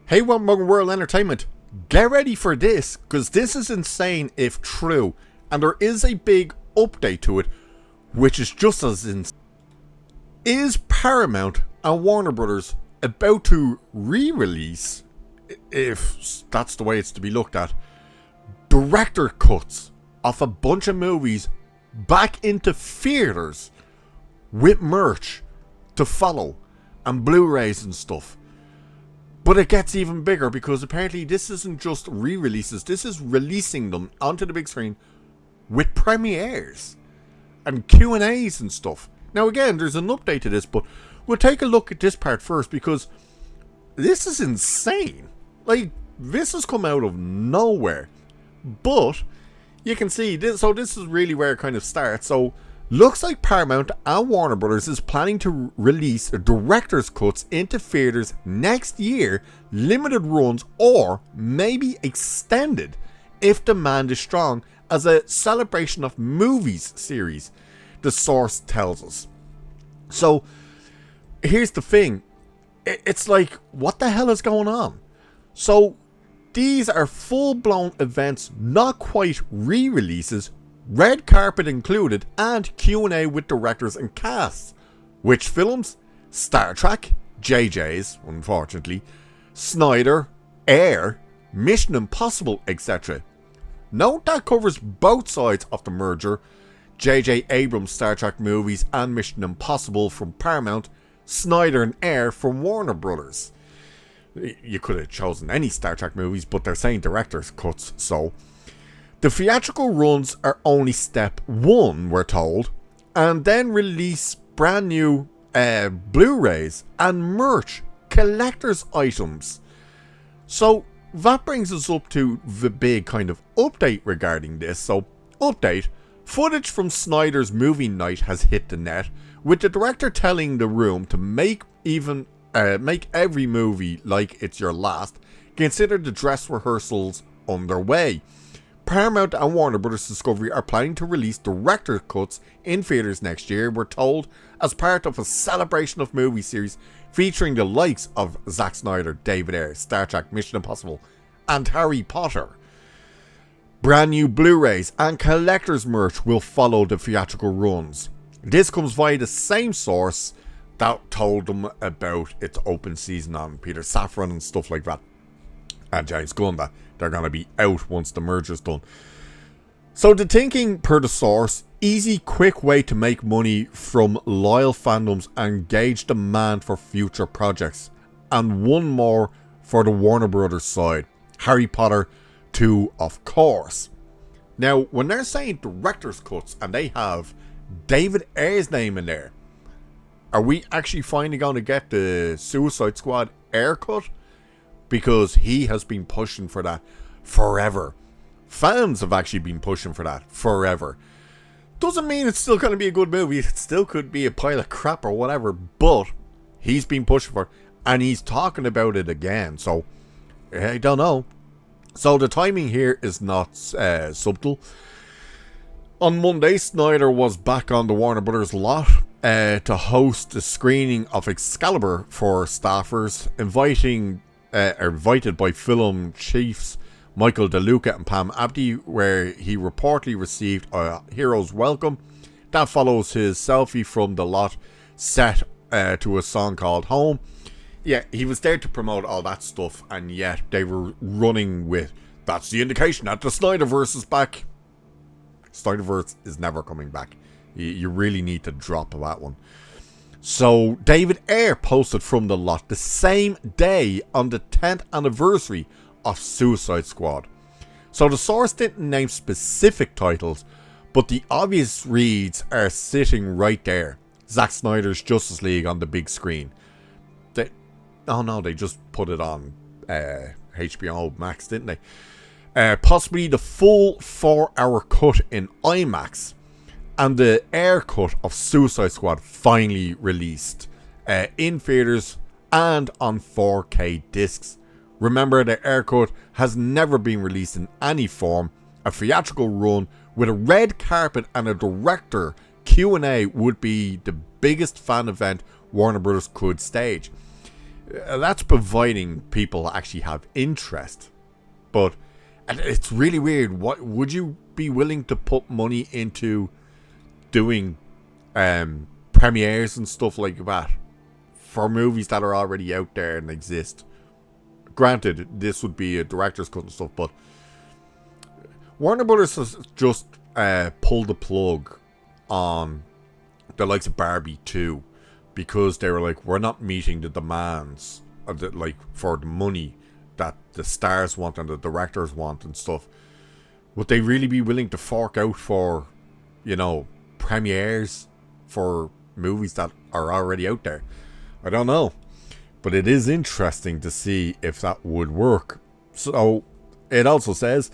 Hey, One More World Entertainment, get ready for this, because this is insane if true, and there is a big update to it, which is just as insane. Is Paramount and Warner Brothers about to re-release, if that's the way it's to be looked at, director cuts of a bunch of movies back into theaters with merch to follow and Blu-rays and stuff? But it gets even bigger, because apparently this isn't just re-releases, this is releasing them onto the big screen with premieres and Q&As and stuff. Now again, there's an update to this, but we'll take a look at this part first, because this is insane. Like, this has come out of nowhere. But you can see this, so this is really where it kind of starts. So looks like Paramount and Warner Brothers is planning to release director's cuts into theaters next year, limited runs or maybe extended if demand is strong, as a celebration of movies series, the source tells us. So here's the thing, it's like, what the hell is going on? So these are full-blown events, not quite re-releases, red carpet included, and Q&A with directors and casts. Which films? Star Trek, JJ's, unfortunately, Snyder, Ayer, Mission Impossible, etc. Note that covers both sides of the merger: J.J. Abrams' Star Trek movies and Mission Impossible from Paramount, Snyder and Ayer from Warner Brothers. You could have chosen any Star Trek movies, but they're saying director's cuts, so the theatrical runs are only step one, we're told, and then release brand new Blu-rays and merch, collector's items. So that brings us up to the big kind of update regarding this. So, update: footage from Snyder's movie night has hit the net, with the director telling the room to make every movie like it's your last. Consider the dress rehearsals underway. Paramount and Warner Brothers Discovery are planning to release director's cuts in theaters next year, we're told, as part of a celebration of movie series featuring the likes of Zack Snyder, David Ayer, Star Trek, Mission Impossible, and Harry Potter. Brand new Blu-rays and collector's merch will follow the theatrical runs. This comes via the same source that told them about its open season on Peter Safran and stuff like that, and James Gunn, that they're going to be out once the merger's done. So the thinking, per the source: easy, quick way to make money from loyal fandoms and gauge demand for future projects. And one more for the Warner Brothers side: Harry Potter 2, of course. Now, when they're saying director's cuts and they have David Ayer's name in there, are we actually finally going to get the Suicide Squad Ayer cut? Because he has been pushing for that forever. Fans have actually been pushing for that forever. Doesn't mean it's still going to be a good movie. It still could be a pile of crap or whatever. But he's been pushing for it, and he's talking about it again. So, I don't know. So the timing here is not subtle. On Monday, Snyder was back on the Warner Brothers lot to host a screening of Excalibur for staffers, invited by film chiefs Michael DeLuca and Pam Abdi, where he reportedly received a hero's welcome. That follows his selfie from the lot set to a song called Home. Yeah, he was there to promote all that stuff, and yet they were running with, that's the indication that the Snyderverse is back. Snyderverse is never coming back. You really need to drop that one. So David Ayer posted from the lot the same day, on the 10th anniversary of Suicide Squad. So the source didn't name specific titles, but the obvious reads are sitting right there. Zack Snyder's Justice League on the big screen. They just put it on HBO Max, didn't they? Possibly the full 4-hour cut in IMAX. And the Ayer cut of Suicide Squad finally released in theaters and on 4K discs. Remember, the Ayer cut has never been released in any form. A theatrical run with a red carpet and a director Q&A would be the biggest fan event Warner Brothers could stage. That's providing people actually have interest. But it's really weird. What would you be willing to put money into doing premieres and stuff like that for movies that are already out there and exist? Granted, this would be a director's cut and stuff, but Warner Brothers has just pulled the plug on the likes of Barbie 2 because they were like, we're not meeting the demands of the, like, for the money that the stars want and the directors want and stuff. Would they really be willing to fork out for, you know, premieres for movies that are already out there? I don't know, but it is interesting to see if that would work. So it also says,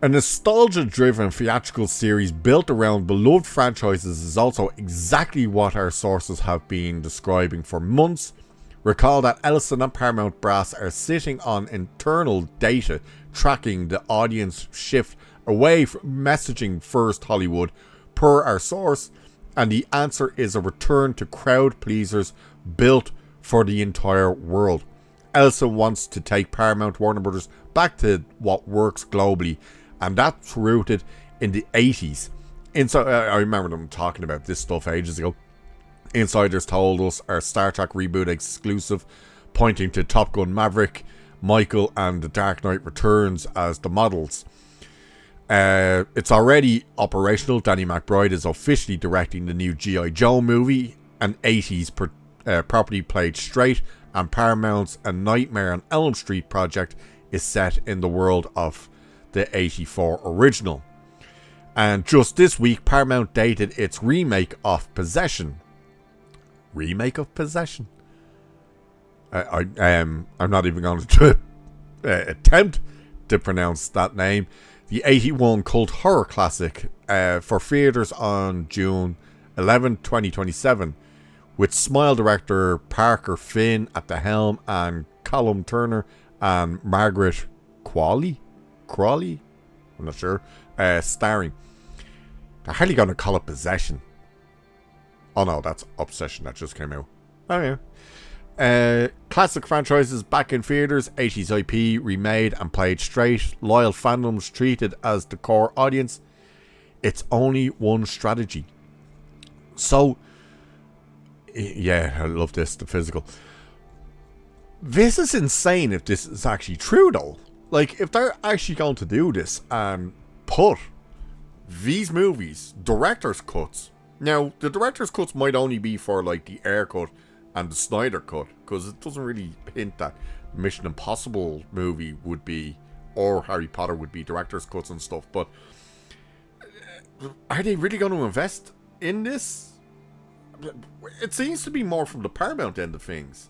a nostalgia-driven theatrical series built around beloved franchises is also exactly what our sources have been describing for months. Recall that Ellison and Paramount brass are sitting on internal data tracking the audience shift away from messaging first Hollywood, per our source, and the answer is a return to crowd pleasers built for the entire world. Ellison wants to take Paramount Warner Brothers back to what works globally, and that's rooted in the 80s. I remember them talking about this stuff ages ago. Insiders told us our Star Trek reboot exclusive, pointing to Top Gun Maverick, Michael and The Dark Knight Returns as the models. It's already operational. Danny McBride is officially directing the new G.I. Joe movie, an 80s property played straight, and Paramount's A Nightmare on Elm Street project is set in the world of the 84 original. And just this week, Paramount dated its remake of Possession. Remake of Possession? I'm not even going to attempt to pronounce that name. The 81 cult horror classic for theaters on June 11, 2027, with Smile director Parker Finn at the helm and Callum Turner and Margaret Crawley, I'm not sure, starring. They're hardly going to call it Possession. Oh no, that's Obsession that just came out. Oh yeah. Classic franchises back in theaters, 80s IP remade and played straight, loyal fandoms treated as the core audience. It's only one strategy. So, yeah, I love this, the physical. This is insane if this is actually true though. Like, if they're actually going to do this and put these movies, director's cuts. Now, the director's cuts might only be for, like, the Ayer cut and the Snyder cut, because it doesn't really hint that Mission Impossible movie would be, or Harry Potter would be director's cuts and stuff, but are they really going to invest in this? It seems to be more from the Paramount end of things.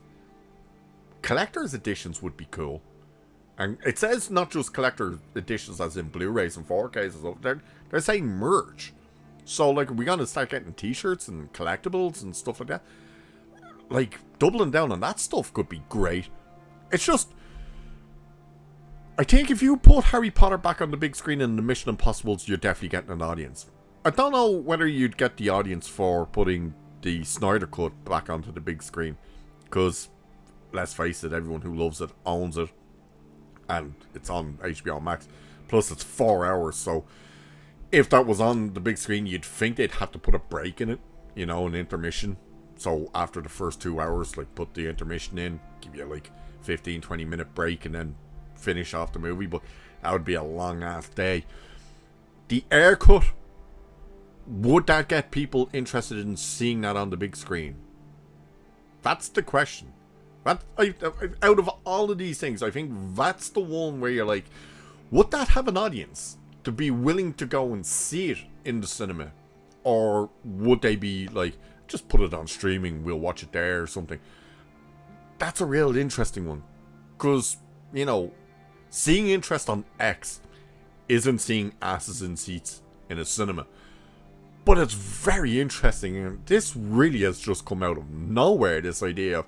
Collector's editions would be cool. And it says not just collector editions as in Blu-rays and 4Ks and stuff. They're saying merch. So, like, are we going to start getting t-shirts and collectibles and stuff like that? Like, doubling down on that stuff could be great. It's just, I think if you put Harry Potter back on the big screen in the Mission Impossibles, you're definitely getting an audience. I don't know whether you'd get the audience for putting the Snyder cut back onto the big screen. Because, let's face it, everyone who loves it owns it. And it's on HBO Max. Plus, it's 4 hours. So, if that was on the big screen, you'd think they'd have to put a break in it. You know, an intermission. So, after the first 2 hours, like, put the intermission in. Give you, like, 15-20 minute break. And then finish off the movie. But that would be a long-ass day. The Ayer cut. Would that get people interested in seeing that on the big screen? That's the question. Out of all of these things, I think that's the one where you're like, would that have an audience to be willing to go and see it in the cinema? Or would they be like, just put it on streaming, we'll watch it there or something? That's a real interesting one. Because, you know, seeing interest on X isn't seeing asses in seats in a cinema. But it's very interesting, and this really has just come out of nowhere, this idea of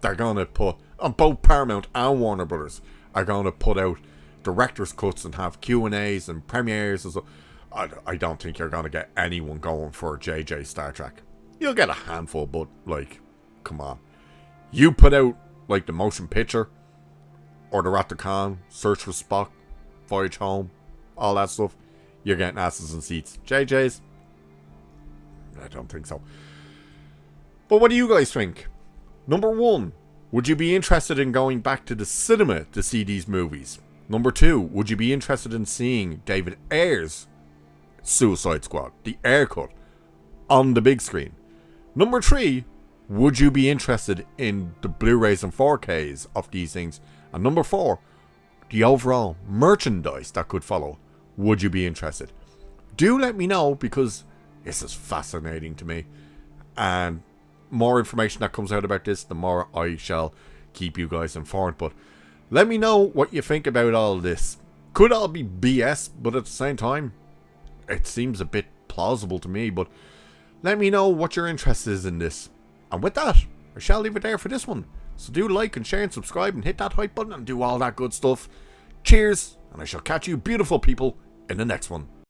they're going to put, on both Paramount and Warner Brothers, are going to put out director's cuts and have Q&As and premieres and so. I don't think you're going to get anyone going for JJ Star Trek. You'll get a handful, but, like, come on. You put out, like the motion picture, or the Rat the Khan, Search for Spock, Voyage Home, all that stuff, you're getting asses and seats. JJ's? I don't think so. But what do you guys think? Number 1, would you be interested in going back to the cinema to see these movies? Number 2, would you be interested in seeing David Ayer's Suicide Squad, the Ayer cut, on the big screen? Number 3, would you be interested in the Blu-rays and 4Ks of these things? And number 4, the overall merchandise that could follow. Would you be interested? Do let me know, because this is fascinating to me. And more information that comes out about this, the more I shall keep you guys informed. But let me know what you think about all this. Could all be BS, but at the same time, it seems a bit plausible to me. But let me know what your interest is in this. And with that, I shall leave it there for this one. So do like and share and subscribe and hit that hype button and do all that good stuff. Cheers, and I shall catch you beautiful people in the next one.